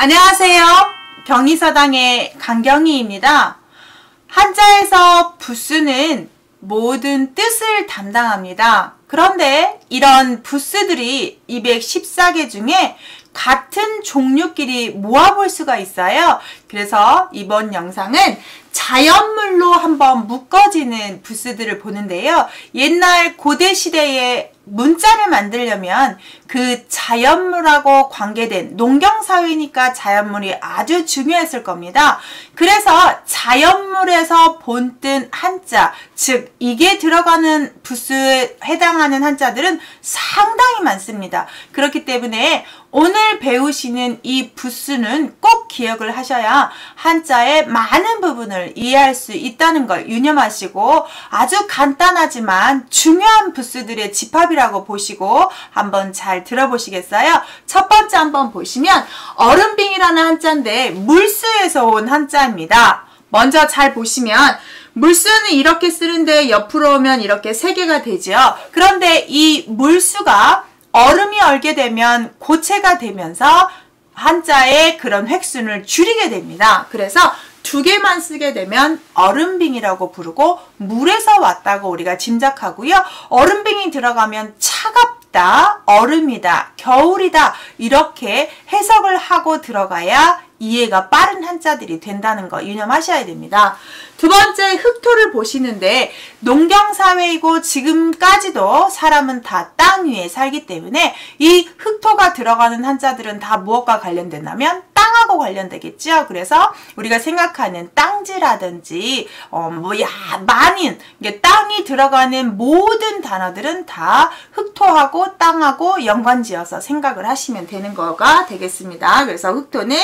안녕하세요. 경희서당의 강경희입니다. 한자에서 부수는 모든 뜻을 담당합니다. 그런데 이런 부수들이 214개 중에 같은 종류끼리 모아볼 수가 있어요. 그래서 이번 영상은 자연물로 한번 묶어지는 부수들을 보는데요. 옛날 고대 시대에 문자를 만들려면 그 자연물하고 관계된 농경사회니까 자연물이 아주 중요했을 겁니다. 그래서 자연물에서 본뜬 한자, 즉 이게 들어가는 부수에 해당하는 한자들은 상당히 많습니다. 그렇기 때문에 오늘 배우시는 이 부수는 꼭 기억을 하셔야 한자의 많은 부분을 이해할 수 있다는 걸 유념하시고 아주 간단하지만 중요한 부수들의 집합이라고 보시고 한번 잘 들어보시겠어요? 첫 번째 한번 보시면 얼음빙이라는 한자인데 물수에서 온 한자입니다. 먼저 잘 보시면 물수는 이렇게 쓰는데 옆으로 오면 이렇게 세 개가 되죠. 그런데 이 물수가 얼음이 얼게 되면 고체가 되면서 한자의 그런 획순을 줄이게 됩니다. 그래서 두 개만 쓰게 되면 얼음빙이라고 부르고 물에서 왔다고 우리가 짐작하고요. 얼음빙이 들어가면 차갑다, 얼음이다, 겨울이다 이렇게 해석을 하고 들어가야 이해가 빠른 한자들이 된다는 거 유념하셔야 됩니다. 두 번째 흑토를 보시는데 농경사회이고 지금까지도 사람은 다 땅 위에 살기 때문에 이 흑토가 들어가는 한자들은 다 무엇과 관련된다면 땅하고 관련되겠죠. 그래서 우리가 생각하는 땅지라든지 만인 땅이 들어가는 모든 단어들은 다 흑토하고 땅하고 연관지어서 생각을 하시면 되는 거가 되겠습니다. 그래서 흑토는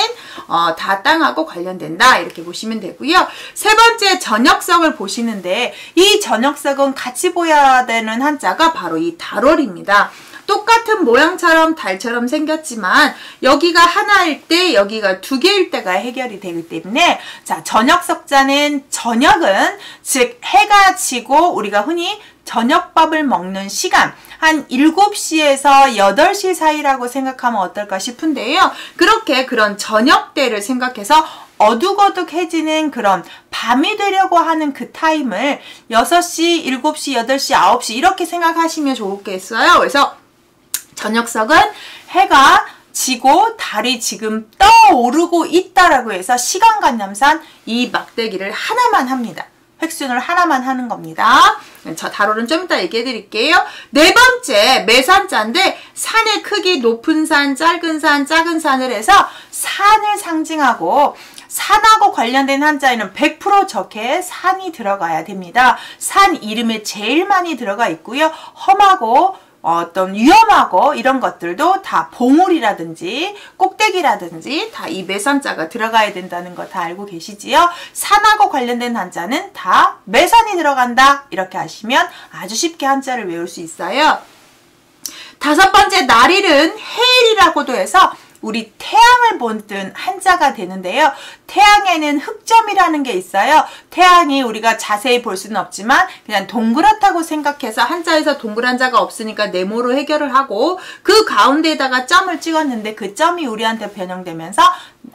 다 땅하고 관련된다 이렇게 보시면 되고요. 세 번째 전역석을 보시는데 이 전역석은 같이 보여야 되는 한자가 바로 이 달월입니다. 똑같은 모양처럼 달처럼 생겼지만 여기가 하나일 때 여기가 두 개일 때가 해결이 되기 때문에 자 전역석자는 저녁은 즉 해가 지고 우리가 흔히 저녁밥을 먹는 시간 한 7시에서 8시 사이라고 생각하면 어떨까 싶은데요. 그렇게 그런 저녁때를 생각해서 어둑어둑해지는 그런 밤이 되려고 하는 그 타임을 6시, 7시, 8시, 9시 이렇게 생각하시면 좋겠어요. 그래서 저녁석은 해가 지고 달이 지금 떠오르고 있다라고 해서 시간관념상 이 막대기를 하나만 합니다. 획순을 하나만 하는 겁니다. 저 달월은 좀 이따 얘기해 드릴게요. 네 번째 매산자인데 산의 크기 높은 산, 짧은 산, 작은 산을 해서 산을 상징하고 산하고 관련된 한자에는 100% 적해 산이 들어가야 됩니다. 산 이름에 제일 많이 들어가 있고요. 험하고 어떤 위험하고 이런 것들도 다 봉우리라든지 꼭대기라든지 다 이 매산자가 들어가야 된다는 거 다 알고 계시지요? 산하고 관련된 한자는 다 매산이 들어간다 이렇게 하시면 아주 쉽게 한자를 외울 수 있어요. 다섯 번째 날일은 해일이라고도 해서 우리 태양을 본뜬 한자가 되는데요. 태양에는 흑점이라는 게 있어요. 태양이 우리가 자세히 볼 수는 없지만 그냥 동그랗다고 생각해서 한자에서 동그란 자가 없으니까 네모로 해결을 하고 그 가운데에다가 점을 찍었는데 그 점이 우리한테 변형되면서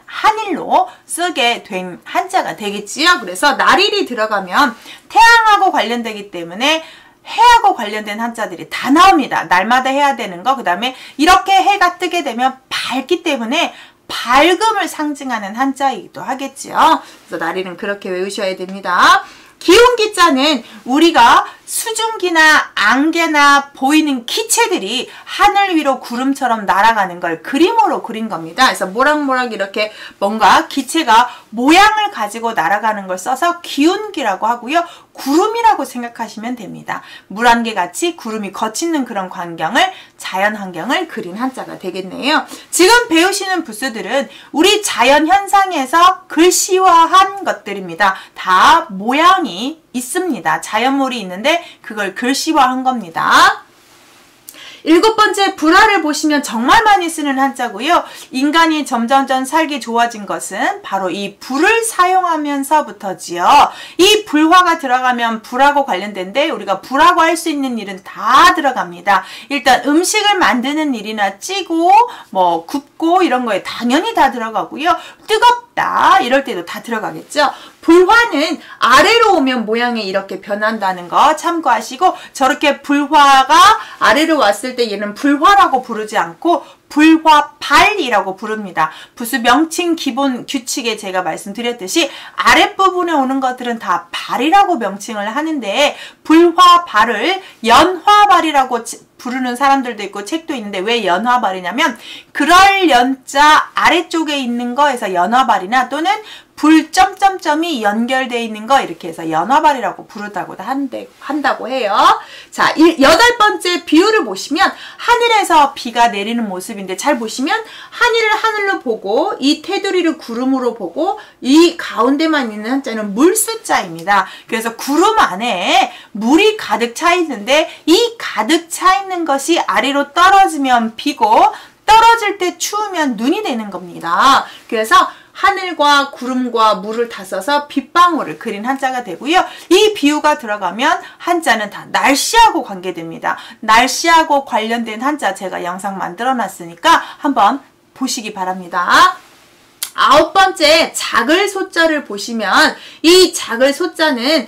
한일로 쓰게 된 한자가 되겠지요. 그래서 날일이 들어가면 태양하고 관련되기 때문에 해하고 관련된 한자들이 다 나옵니다. 날마다 해야 되는 거. 그 다음에 이렇게 해가 뜨게 되면 밝기 때문에 밝음을 상징하는 한자이기도 하겠죠. 그래서 날일은 그렇게 외우셔야 됩니다. 기운기자는 우리가 수증기나 안개나 보이는 기체들이 하늘 위로 구름처럼 날아가는 걸 그림으로 그린 겁니다. 그래서 모락모락 이렇게 뭔가 기체가 모양을 가지고 날아가는 걸 써서 기운기라고 하고요. 구름이라고 생각하시면 됩니다. 물안개 같이 구름이 거치는 그런 광경을 자연 환경을 그린 한자가 되겠네요. 지금 배우시는 부수들은 우리 자연 현상에서 글씨화한 것들입니다. 다 모양이 있습니다. 자연물이 있는데 그걸 글씨화한 겁니다. 7번째 불화를 보시면 정말 많이 쓰는 한자고요. 인간이 점점점 살기 좋아진 것은 바로 이 불을 사용하면서부터지요. 이 불화가 들어가면 불하고 관련된데 우리가 불하고 할 수 있는 일은 다 들어갑니다. 일단 음식을 만드는 일이나 찌고 뭐 굽고 이런 거에 당연히 다 들어가고요. 뜨겁다 이럴 때도 다 들어가겠죠. 불화는 아래로 오면 모양이 이렇게 변한다는 거 참고하시고, 저렇게 불화가 아래로 왔을 때 얘는 불화라고 부르지 않고 불화발이라고 부릅니다. 부수 명칭 기본 규칙에 제가 말씀드렸듯이 아랫부분에 오는 것들은 다 발이라고 명칭을 하는데, 불화발을 연화발이라고 부르는 사람들도 있고 책도 있는데, 왜 연화발이냐면 그럴 연자 아래쪽에 있는 거에서 연화발이나 또는 불 점점점이 연결되어 있는 거 이렇게 해서 연화발이라고 부르다고 한다고 해요. 자, 8번째 비유를 보시면 하늘에서 비가 내리는 모습인데, 잘 보시면 하늘을 하늘로 보고 이 테두리를 구름으로 보고 이 가운데만 있는 한자는 물수자입니다. 그래서 구름 안에 물이 가득 차 있는데 이 가득 차 있는 것이 아래로 떨어지면 비고 떨어질 때 추우면 눈이 되는 겁니다. 그래서 하늘과 구름과 물을 다 써서 빗방울을 그린 한자가 되고요. 이 비유가 들어가면 한자는 다 날씨하고 관계됩니다. 날씨하고 관련된 한자 제가 영상 만들어 놨으니까 한번 보시기 바랍니다. 9번째 작을 소자를 보시면 이 작을 소자는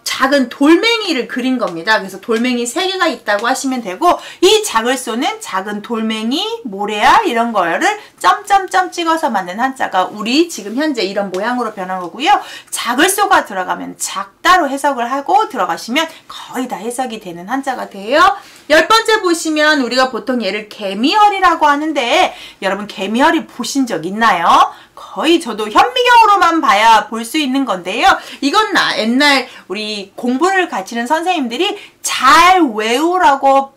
작은 돌멩이를 그린 겁니다. 그래서 돌멩이 3개가 있다고 하시면 되고, 이 작을 소는 작은 돌멩이, 모래알 이런 거를 점점점 찍어서 만든 한자가 우리 지금 현재 이런 모양으로 변한 거고요. 작을 소가 들어가면 작다로 해석을 하고 들어가시면 거의 다 해석이 되는 한자가 돼요. 10번째 보시면 우리가 보통 얘를 개미허리라고 하는데, 여러분 개미허리 보신 적 있나요? 거의 저도 현미경으로만 봐야 볼 수 있는 건데요. 이건 옛날 우리 공부를 가르치는 선생님들이 잘 외우라고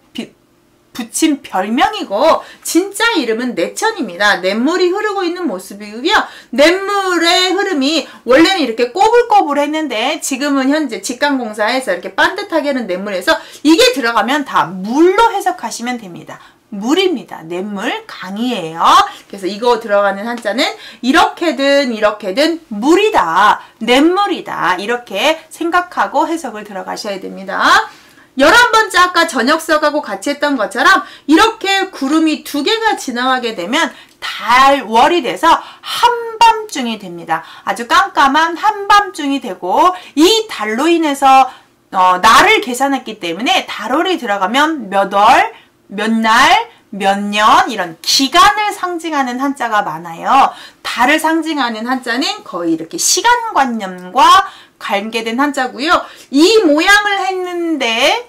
붙인 별명이고, 진짜 이름은 내천입니다. 냇물이 흐르고 있는 모습이고요. 냇물의 흐름이 원래는 이렇게 꼬불꼬불했는데 지금은 현재 직강공사에서 이렇게 반듯하게 하는 냇물에서 이게 들어가면 다 물로 해석하시면 됩니다. 물입니다. 냇물, 강이에요. 그래서 이거 들어가는 한자는 이렇게든 물이다, 냇물이다 이렇게 생각하고 해석을 들어가셔야 됩니다. 11번째 아까 저녁석하고 같이 했던 것처럼 이렇게 구름이 2개가 지나가게 되면 달월이 돼서 한밤중이 됩니다. 아주 깜깜한 한밤중이 되고, 이 달로 인해서 날을 계산했기 때문에 달월이 들어가면 몇 월, 몇 날, 몇 년 이런 기간을 상징하는 한자가 많아요. 달을 상징하는 한자는 거의 이렇게 시간관념과 관계된 한자고요. 이 모양을 했는데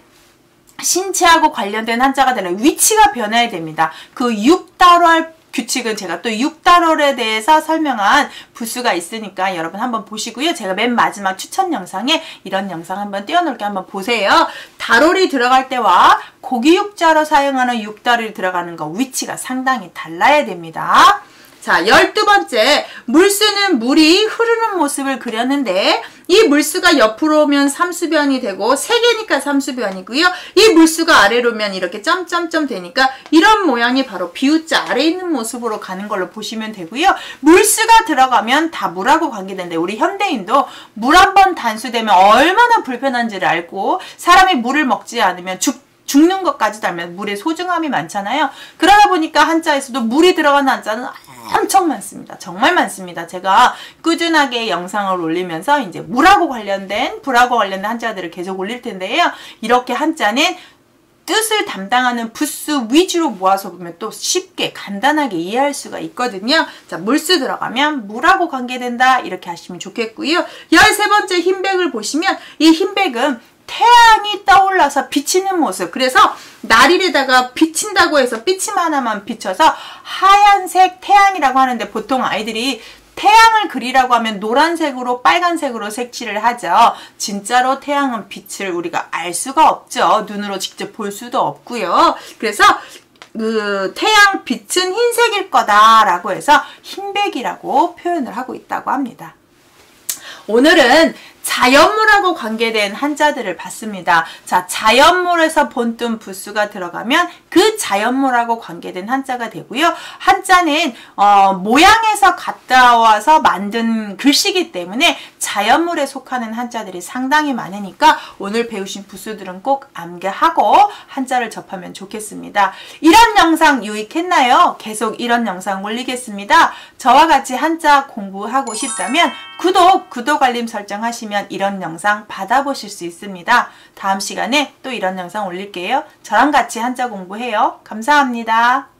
신체하고 관련된 한자가 되는 위치가 변해야 됩니다. 그 6달월 규칙은 제가 또 6달월에 대해서 설명한 부수가 있으니까 여러분 한번 보시고요. 제가 맨 마지막 추천 영상에 이런 영상 한번 띄워놓을게, 한번 보세요. 달월이 들어갈 때와 고기육자로 사용하는 6달월이 들어가는 거 위치가 상당히 달라야 됩니다. 자, 12번째 물수는 물이 흐르는 모습을 그렸는데, 이 물수가 옆으로 오면 삼수변이 되고 3개니까 삼수변이고요. 이 물수가 아래로 오면 이렇게 점점점 되니까 이런 모양이 바로 비우자 아래에 있는 모습으로 가는 걸로 보시면 되고요. 물수가 들어가면 다 물하고 관계되는데, 우리 현대인도 물 한 번 단수되면 얼마나 불편한지를 알고, 사람이 물을 먹지 않으면 죽는 것까지도 알면 물의 소중함이 많잖아요. 그러다 보니까 한자에서도 물이 들어가는 한자는 엄청 많습니다. 정말 많습니다. 제가 꾸준하게 영상을 올리면서 이제 물하고 관련된, 불하고 관련된 한자들을 계속 올릴 텐데요. 이렇게 한자는 뜻을 담당하는 부수 위주로 모아서 보면 또 쉽게 간단하게 이해할 수가 있거든요. 자, 물수 들어가면 물하고 관계된다 이렇게 하시면 좋겠고요. 13번째 흰백을 보시면 이 흰백은 태양이 떠올라서 비치는 모습, 그래서 날일에다가 비친다고 해서 삐침 하나만 비춰서 하얀색 태양이라고 하는데, 보통 아이들이 태양을 그리라고 하면 노란색으로 빨간색으로 색칠을 하죠. 진짜로 태양은 빛을 우리가 알 수가 없죠. 눈으로 직접 볼 수도 없고요. 그래서 그 태양 빛은 흰색일 거다라고 해서 흰백이라고 표현을 하고 있다고 합니다. 오늘은 자연물하고 관계된 한자들을 봤습니다. 자, 자연물에서 본뜬 부수가 들어가면 그 자연물하고 관계된 한자가 되고요. 한자는 모양에서 갖다 와서 만든 글씨이기 때문에 자연물에 속하는 한자들이 상당히 많으니까 오늘 배우신 부수들은 꼭 암기하고 한자를 접하면 좋겠습니다. 이런 영상 유익했나요? 계속 이런 영상 올리겠습니다. 저와 같이 한자 공부하고 싶다면 구독 알림 설정하시면 이런 영상 받아보실 수 있습니다. 다음 시간에 또 이런 영상 올릴게요. 저랑 같이 한자 공부해요. 감사합니다.